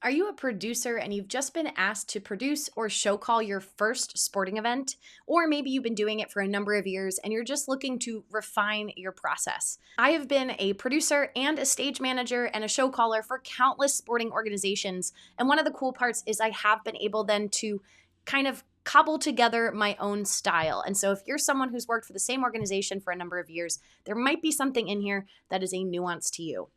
Are you a producer and you've just been asked to produce or show call your first sporting event? Or maybe you've been doing it for a number of years and you're just looking to refine your process. I have been a producer and a stage manager and a show caller for countless sporting organizations. And one of the cool parts is I have been able then to kind of cobble together my own style. And so if you're someone who's worked for the same organization for a number of years, there might be something in here that is a nuance to you.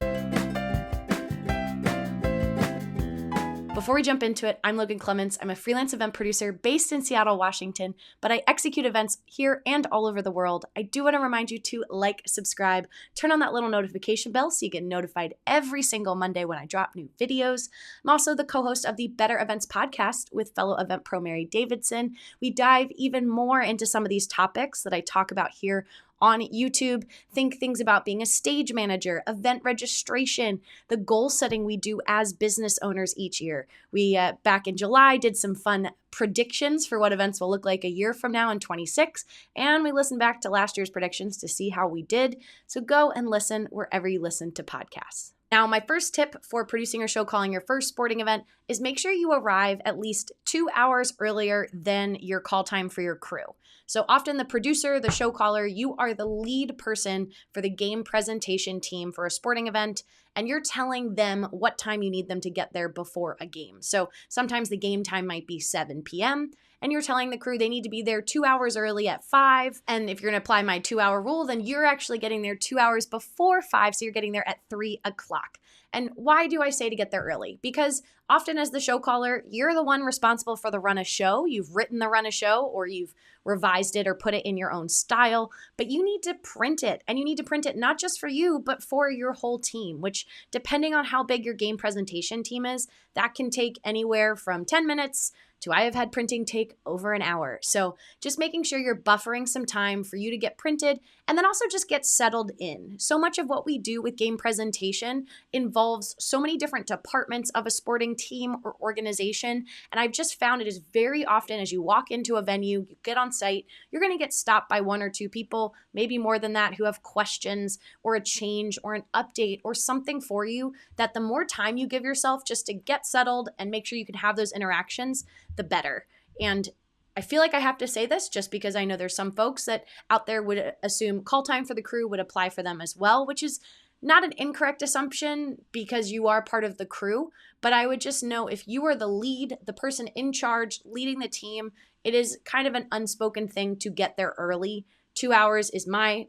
Before we jump into it, I'm Logan Clements. I'm a freelance event producer based in Seattle, Washington, but I execute events here and all over the world. I do want to remind you to like, subscribe, turn on that little notification bell so you get notified every single Monday when I drop new videos. I'm also the co-host of the Better Events podcast with fellow event pro Mary Davidson. We dive even more into some of these topics that I talk about here on YouTube. Think things about being a stage manager, event registration, the goal setting we do as business owners each year. We, back in July, did some fun predictions for what events will look like a year from now in 26, and we listened back to last year's predictions to see how we did. So go and listen wherever you listen to podcasts. Now, my first tip for producing or show calling your first sporting event is make sure you arrive at least 2 hours earlier than your call time for your crew. So often the producer, the show caller, you are the lead person for the game presentation team for a sporting event, and you're telling them what time you need them to get there before a game. So sometimes the game time might be 7 p.m., and you're telling the crew they need to be there 2 hours early at 5. And if you're going to apply my 2-hour rule, then you're actually getting there 2 hours before 5, so you're getting there at 3 o'clock. And why do I say to get there early? Because often as the show caller, you're the one responsible for the run of show. You've written the run of show, or you've revised it or put it in your own style, but you need to print it. And you need to print it not just for you, but for your whole team, which depending on how big your game presentation team is, that can take anywhere from 10 minutes to I have had printing take over an hour. So just making sure you're buffering some time for you to get printed and then also just get settled in. So much of what we do with game presentation involves so many different departments of a sporting team or organization. And I've just found it is very often as you walk into a venue, you get on site, you're going to get stopped by 1 or 2 people, maybe more than that, who have questions or a change or an update or something for you, that the more time you give yourself just to get settled and make sure you can have those interactions, the better. And I feel like I have to say this just because I know there's some folks that out there would assume call time for the crew would apply for them as well, which is not an incorrect assumption because you are part of the crew. But I would just know if you are the lead, the person in charge, leading the team, it is kind of an unspoken thing to get there early. 2 hours is my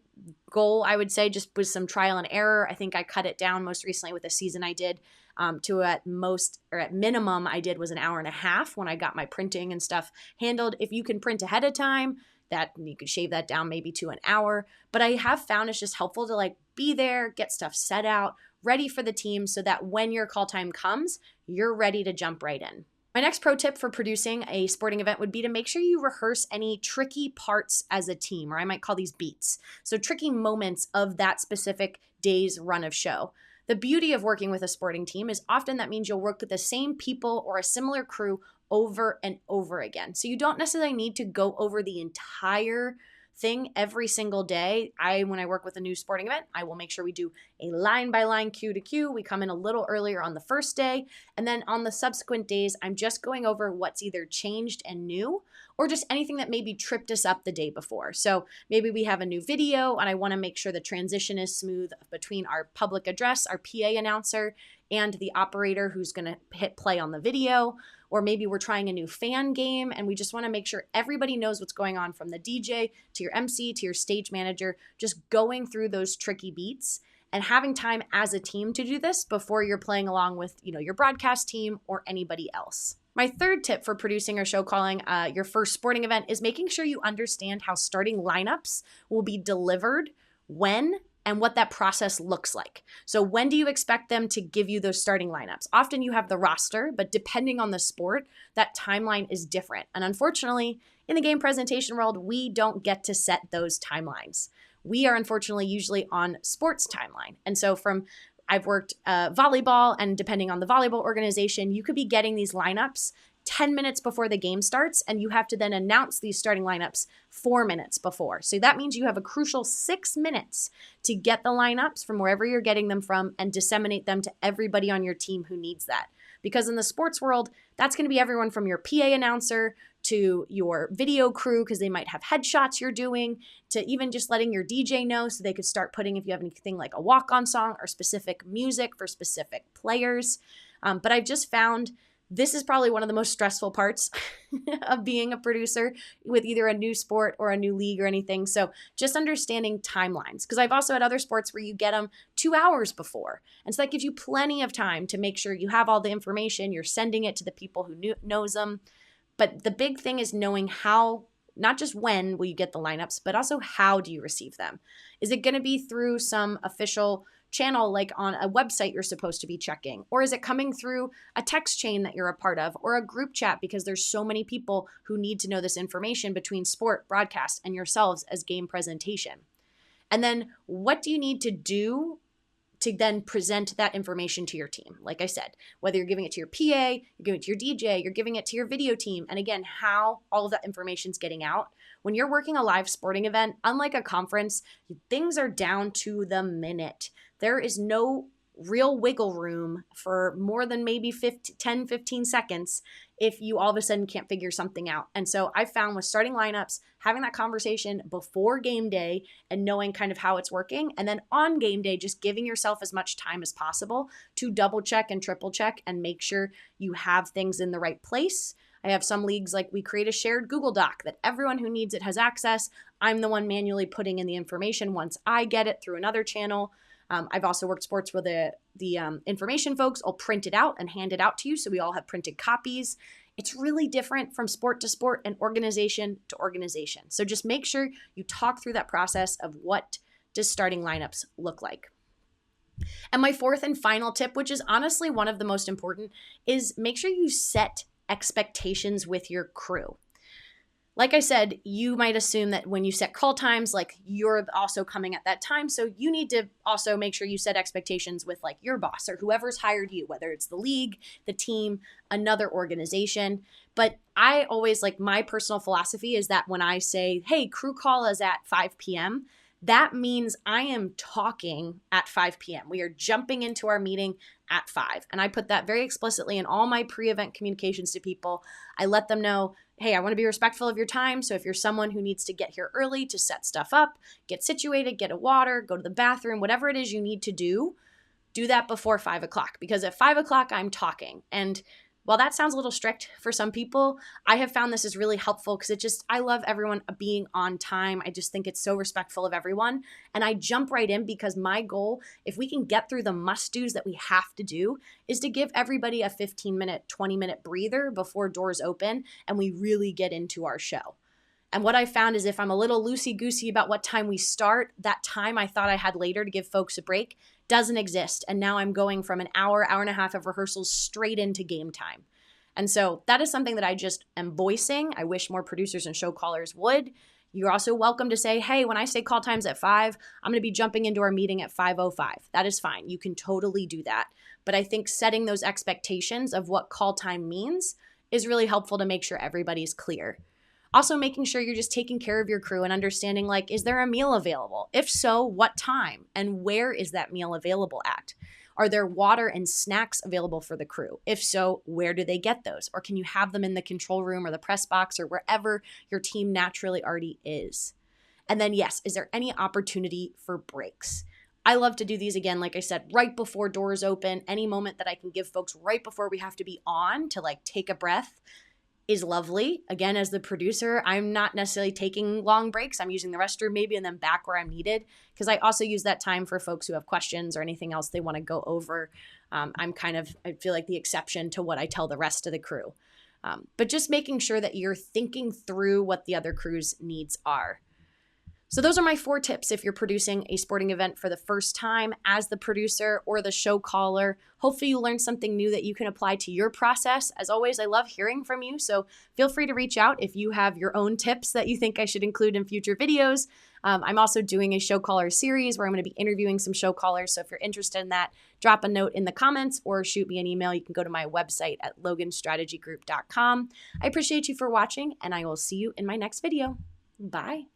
goal, I would say, just with some trial and error. I think I cut it down most recently with a season I did to at most, or at minimum, I did was an hour and a half when I got my printing and stuff handled. If you can print ahead of time, that you could shave that down maybe to an hour. But I have found it's just helpful to be there, get stuff set out, ready for the team so that when your call time comes, you're ready to jump right in. My next pro tip for producing a sporting event would be to make sure you rehearse any tricky parts as a team, or I might call these beats. So tricky moments of that specific day's run of show. The beauty of working with a sporting team is often that means you'll work with the same people or a similar crew over and over again. So you don't necessarily need to go over the entire thing every single day. When I work with a new sporting event, I will make sure we do a line by line, cue to cue. We come in a little earlier on the first day. And then on the subsequent days, I'm just going over what's either changed and new or just anything that maybe tripped us up the day before. So maybe we have a new video and I want to make sure the transition is smooth between our public address, our PA announcer, and the operator who's going to hit play on the video. Or maybe we're trying a new fan game and we just want to make sure everybody knows what's going on, from the DJ to your MC to your stage manager, just going through those tricky beats and having time as a team to do this before you're playing along with, your broadcast team or anybody else. My third tip for producing or show calling your first sporting event is making sure you understand how starting lineups will be delivered, when, and what that process looks like. So when do you expect them to give you those starting lineups? Often you have the roster, but depending on the sport, that timeline is different. And unfortunately, in the game presentation world, we don't get to set those timelines. We are unfortunately usually on sports timeline. And so I've worked volleyball, and depending on the volleyball organization, you could be getting these lineups 10 minutes before the game starts, and you have to then announce these starting lineups 4 minutes before. So that means you have a crucial 6 minutes to get the lineups from wherever you're getting them from and disseminate them to everybody on your team who needs that. Because in the sports world, that's going to be everyone from your PA announcer to your video crew, because they might have headshots you're doing, to even just letting your DJ know so they could start putting, if you have anything like a walk-on song or specific music for specific players. But I've just found this is probably one of the most stressful parts of being a producer with either a new sport or a new league or anything. So just understanding timelines, because I've also had other sports where you get them 2 hours before. And so that gives you plenty of time to make sure you have all the information, you're sending it to the people who knows them. But the big thing is knowing how, not just when will you get the lineups, but also how do you receive them? Is it going to be through some official channel like on a website you're supposed to be checking? Or is it coming through a text chain that you're a part of, or a group chat, because there's so many people who need to know this information between sport, broadcast, and yourselves as game presentation? And then what do you need to do to then present that information to your team? Like I said, whether you're giving it to your PA, you're giving it to your DJ, you're giving it to your video team, and again, how all of that information's getting out. When you're working a live sporting event, unlike a conference, things are down to the minute. There is no real wiggle room for more than maybe 10, 15 seconds if you all of a sudden can't figure something out. And so I found with starting lineups, having that conversation before game day and knowing kind of how it's working, and then on game day, just giving yourself as much time as possible to double check and triple check and make sure you have things in the right place. I have some leagues like we create a shared Google Doc that everyone who needs it has access. I'm the one manually putting in the information once I get it through another channel. I've also worked sports where the information folks will print it out and hand it out to you, so we all have printed copies. It's really different from sport to sport and organization to organization. So just make sure you talk through that process of what does starting lineups look like. And my fourth and final tip, which is honestly one of the most important, is make sure you set expectations with your crew. Like I said, you might assume that when you set call times, like you're also coming at that time. So you need to also make sure you set expectations with like your boss or whoever's hired you, whether it's the league, the team, another organization. But I always, like, my personal philosophy is that when I say, hey, crew call is at 5 p.m., that means I am talking at 5 p.m. We are jumping into our meeting at 5. And I put that very explicitly in all my pre-event communications to people. I let them know, hey, I want to be respectful of your time. So if you're someone who needs to get here early to set stuff up, get situated, get a water, go to the bathroom, whatever it is you need to do that before 5 o'clock. Because at 5 o'clock, I'm talking. And while that sounds a little strict for some people, I have found this is really helpful because I love everyone being on time. I just think it's so respectful of everyone. And I jump right in because my goal, if we can get through the must-dos that we have to do, is to give everybody a 15-minute, 20-minute breather before doors open and we really get into our show. And what I found is if I'm a little loosey-goosey about what time we start, that time I thought I had later to give folks a break doesn't exist. And now I'm going from an hour and a half of rehearsals straight into game time. And so that is something that I just am voicing. I wish more producers and show callers would. You're also welcome to say, hey, when I say call times at 5, I'm going to be jumping into our meeting at 5:05. That is fine. You can totally do that. But I think setting those expectations of what call time means is really helpful to make sure everybody's clear. Also making sure you're just taking care of your crew and understanding, like, is there a meal available? If so, what time? And where is that meal available at? Are there water and snacks available for the crew? If so, where do they get those? Or can you have them in the control room or the press box or wherever your team naturally already is? And then, yes, is there any opportunity for breaks? I love to do these, again, like I said, right before doors open. Any moment that I can give folks right before we have to be on to like take a breath is lovely. Again, as the producer, I'm not necessarily taking long breaks. I'm using the restroom maybe and then back where I'm needed, because I also use that time for folks who have questions or anything else they want to go over. I feel like the exception to what I tell the rest of the crew. But just making sure that you're thinking through what the other crew's needs are. So those are my 4 tips if you're producing a sporting event for the first time as the producer or the show caller. Hopefully you learned something new that you can apply to your process. As always, I love hearing from you, so feel free to reach out if you have your own tips that you think I should include in future videos. I'm also doing a show caller series where I'm going to be interviewing some show callers, so if you're interested in that, drop a note in the comments or shoot me an email. You can go to my website at loganstrategygroup.com. I appreciate you for watching, and I will see you in my next video. Bye.